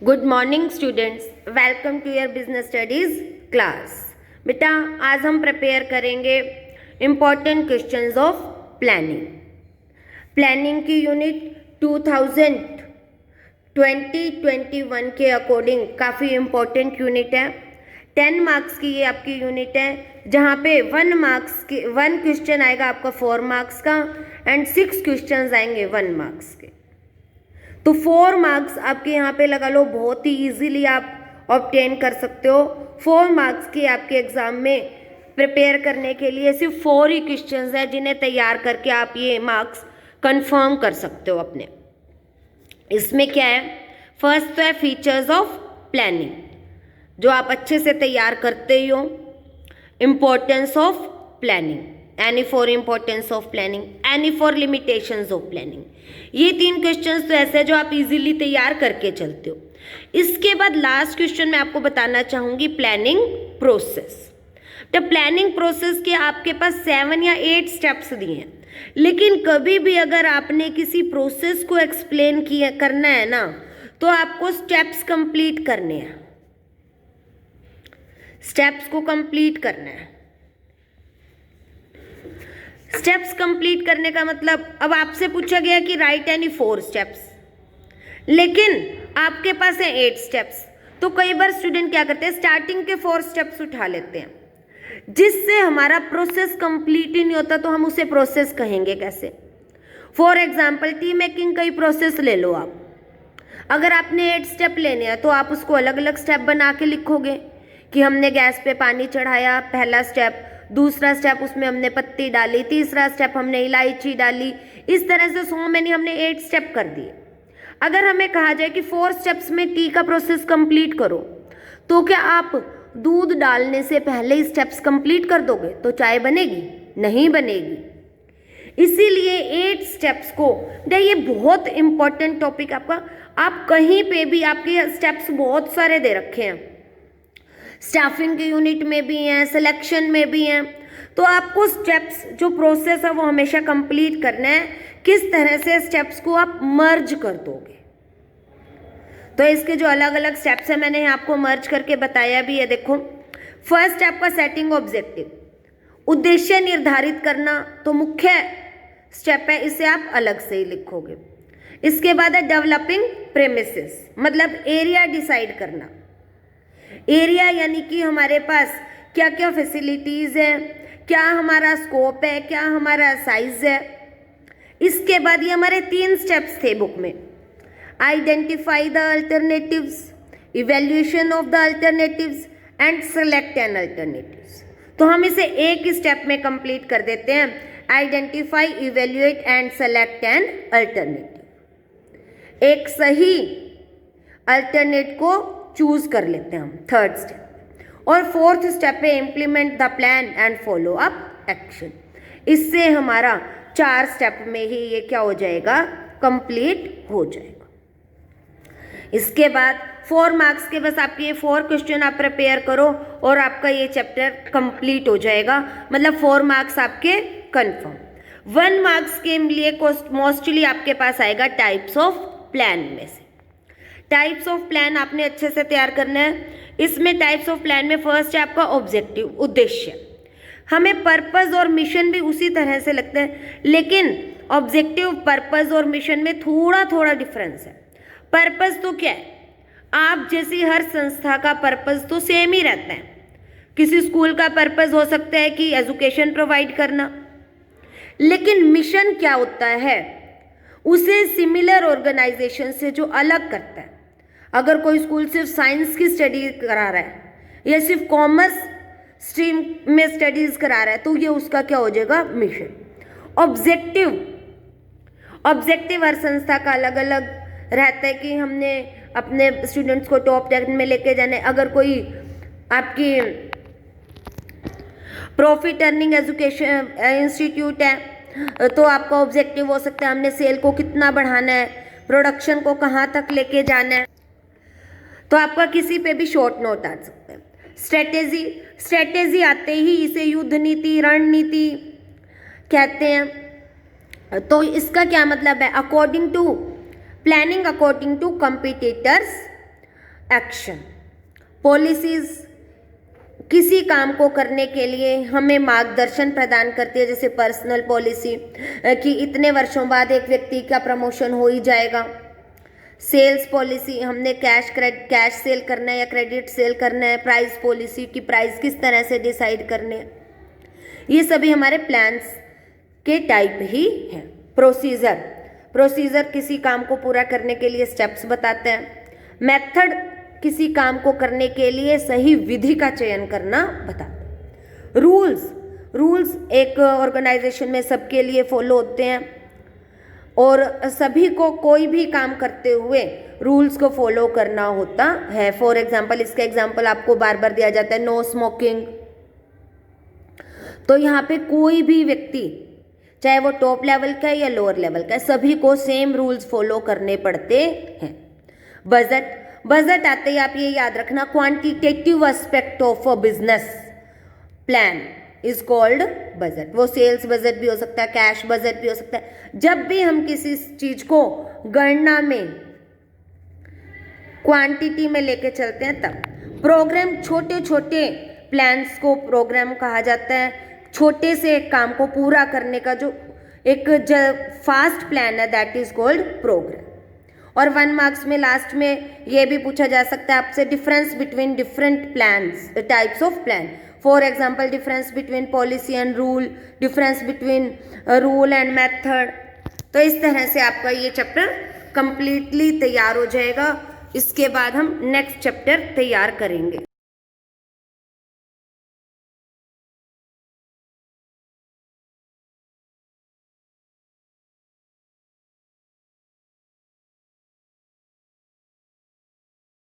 Good morning students, welcome to your business studies class. बेटा आज हम प्रिपेयर करेंगे important questions of planning. Planning की यूनिट 2020-21 के अकॉर्डिंग काफ़ी इम्पॉर्टेंट यूनिट है। 10 मार्क्स की ये आपकी यूनिट है, जहाँ पे 1 क्वेश्चन आएगा आपका 4 मार्क्स का एंड 6 क्वेश्चन आएंगे 1 मार्क्स के। तो 4 मार्क्स आपके यहाँ पे लगा लो, बहुत ही इजीली आप ऑब्टेन कर सकते हो। 4 मार्क्स के आपके एग्जाम में प्रिपेयर करने के लिए सिर्फ 4 ही क्वेश्चंस हैं, जिन्हें तैयार करके आप ये मार्क्स कंफर्म कर सकते हो अपने। इसमें क्या है, फर्स्ट तो है फीचर्स ऑफ प्लानिंग, जो आप अच्छे से तैयार करते ही हो। Importance of planning, any for importance of planning, any for limitations of planning. ये 3 क्वेश्चंस तो ऐसे हैं जो आप इजीली तैयार करके चलते हो। इसके बाद लास्ट क्वेश्चन मैं आपको बताना चाहूंगी प्लानिंग प्रोसेस। तो प्लानिंग प्रोसेस के आपके पास 7 या 8 स्टेप्स दिए हैं, लेकिन कभी भी अगर आपने किसी प्रोसेस को एक्सप्लेन करना है ना, तो आपको स्टेप्स कंप्लीट करने हैं, स्टेप्स को कंप्लीट करना है। स्टेप्स कंप्लीट करने का मतलब, अब आपसे पूछा गया कि राइट एनी 4 स्टेप्स, लेकिन आपके पास है 8 स्टेप्स। तो कई बार स्टूडेंट क्या करते हैं, स्टार्टिंग के 4 स्टेप्स उठा लेते हैं, जिससे हमारा प्रोसेस कंप्लीट ही नहीं होता। तो हम उसे प्रोसेस कहेंगे कैसे? फॉर एग्जाम्पल टी मेकिंग का ही प्रोसेस ले लो आप। अगर आपने 8 स्टेप लेने हैं तो आप उसको अलग अलग स्टेप बना के लिखोगे कि हमने गैस पे पानी चढ़ाया, पहला स्टेप, दूसरा स्टेप उसमें हमने पत्ती डाली, तीसरा स्टेप हमने इलायची डाली। इस तरह से 100 मैंने हमने 8 स्टेप कर दिए। अगर हमें कहा जाए कि 4 स्टेप्स में टी का प्रोसेस कंप्लीट करो, तो क्या आप दूध डालने से पहले ही स्टेप्स कंप्लीट कर दोगे तो चाय बनेगी? नहीं बनेगी। इसीलिए 8 स्टेप्स को, ये बहुत इंपॉर्टेंट टॉपिक आपका, आप कहीं पे भी आपके स्टेप्स बहुत सारे दे रखे हैं, स्टाफिंग की यूनिट में भी हैं, सिलेक्शन में भी हैं। तो आपको स्टेप्स जो प्रोसेस है वो हमेशा कंप्लीट करना है। किस तरह से स्टेप्स को आप मर्ज कर दोगे, तो इसके जो अलग अलग स्टेप्स हैं मैंने आपको मर्ज करके बताया भी है। देखो, फर्स्ट आपका सेटिंग ऑब्जेक्टिव, उद्देश्य निर्धारित करना, तो मुख्य स्टेप है, इसे आप अलग से ही लिखोगे। इसके बाद है डेवलपिंग प्रेमिसेस, मतलब एरिया डिसाइड करना। एरिया यानी कि हमारे पास क्या क्या फैसिलिटीज़ है, क्या हमारा स्कोप है, क्या हमारा साइज है। इसके बाद ये हमारे 3 स्टेप्स थे बुक में, identify the alternatives, evaluation of the alternatives and select N alternatives. तो हम इसे एक स्टेप में कंप्लीट कर देते हैं, identify, evaluate and select an alternative. एक सही अल्टरनेट को चूज कर लेते हैं हम, 3rd स्टेप। और 4th स्टेप पे implement the plan and follow up action. इससे हमारा 4 स्टेप में ही ये क्या हो जाएगा, कंप्लीट हो जाएगा। इसके बाद 4 मार्क्स के बस आपके ये 4 क्वेश्चन आप प्रिपेयर करो और आपका ये चैप्टर कंप्लीट हो जाएगा, मतलब 4 मार्क्स आपके कंफर्म। 1 मार्क्स के लिए मोस्टली आपके पास आएगा टाइप्स ऑफ प्लान में से। टाइप्स ऑफ प्लान आपने अच्छे से तैयार करना है। इसमें टाइप्स ऑफ प्लान में फर्स्ट है आपका ऑब्जेक्टिव, उद्देश्य। हमें पर्पस और मिशन भी उसी तरह से लगता है, लेकिन ऑब्जेक्टिव, पर्पस और मिशन में थोड़ा थोड़ा डिफरेंस है। पर्पस तो क्या है, आप जैसी हर संस्था का पर्पस तो सेम ही रहता है। किसी स्कूल का पर्पस हो सकता है कि एजुकेशन प्रोवाइड करना, लेकिन मिशन क्या होता है, उसे सिमिलर ऑर्गेनाइजेशन से जो अलग करता है। अगर कोई स्कूल सिर्फ साइंस की स्टडी करा रहा है या सिर्फ कॉमर्स स्ट्रीम में स्टडीज करा रहा है, तो ये उसका क्या हो जाएगा, मिशन। ऑब्जेक्टिव हर संस्था का अलग अलग रहता है कि हमने अपने स्टूडेंट्स को टॉप 10 में लेके जाने। अगर कोई आपकी प्रॉफिट अर्निंग एजुकेशन इंस्टीट्यूट है, तो आपका ऑब्जेक्टिव हो सकता है हमने सेल को कितना बढ़ाना है, प्रोडक्शन को कहाँ तक लेके जाना है। तो आपका किसी पे भी शॉर्ट नोट आ सकता है। स्ट्रेटेजी आते ही इसे युद्ध नीति, रणनीति कहते हैं। तो इसका क्या मतलब है, according to planning according to competitors action. Policies किसी काम को करने के लिए हमें मार्गदर्शन प्रदान करती है, जैसे पर्सनल पॉलिसी कि इतने वर्षों बाद एक व्यक्ति का प्रमोशन हो ही जाएगा। सेल्स पॉलिसी, हमने कैश सेल करना है या क्रेडिट सेल करना है। प्राइस पॉलिसी की प्राइस किस तरह से डिसाइड करने हैं। ये सभी हमारे प्लान्स के टाइप ही हैं। प्रोसीजर किसी काम को पूरा करने के लिए स्टेप्स बताते हैं। मेथड किसी काम को करने के लिए सही विधि का चयन करना बताते हैं। रूल्स एक ऑर्गेनाइजेशन में सबके लिए फॉलो होते हैं और सभी को कोई भी काम करते हुए रूल्स को फॉलो करना होता है। फॉर एग्जाम्पल, इसका एग्जाम्पल आपको बार बार दिया जाता है, नो स्मोकिंग। तो यहाँ पे कोई भी व्यक्ति, चाहे वो टॉप लेवल का है या लोअर लेवल का है, सभी को सेम रूल्स फॉलो करने पड़ते हैं। बजट आते ही आप ये याद रखना, quantitative aspect of a business plan is called budget. वो सेल्स बजट भी हो सकता है, कैश बजट भी हो सकता है। जब भी हम किसी चीज को गणना में क्वांटिटी में लेके चलते हैं तब। प्रोग्राम, छोटे छोटे प्लान्स को प्रोग्राम कहा जाता है। छोटे से एक काम को पूरा करने का जो एक फास्ट प्लान है, दैट इज कॉल्ड प्रोग्राम। और 1 मार्क्स में लास्ट में ये भी पूछा जा सकता है आपसे, difference between different plans, types of plan. For example, difference between policy and rule, difference between rule and method. तो इस तरह से आपका ये चैप्टर कंप्लीटली तैयार हो जाएगा। इसके बाद हम नेक्स्ट चैप्टर तैयार करेंगे।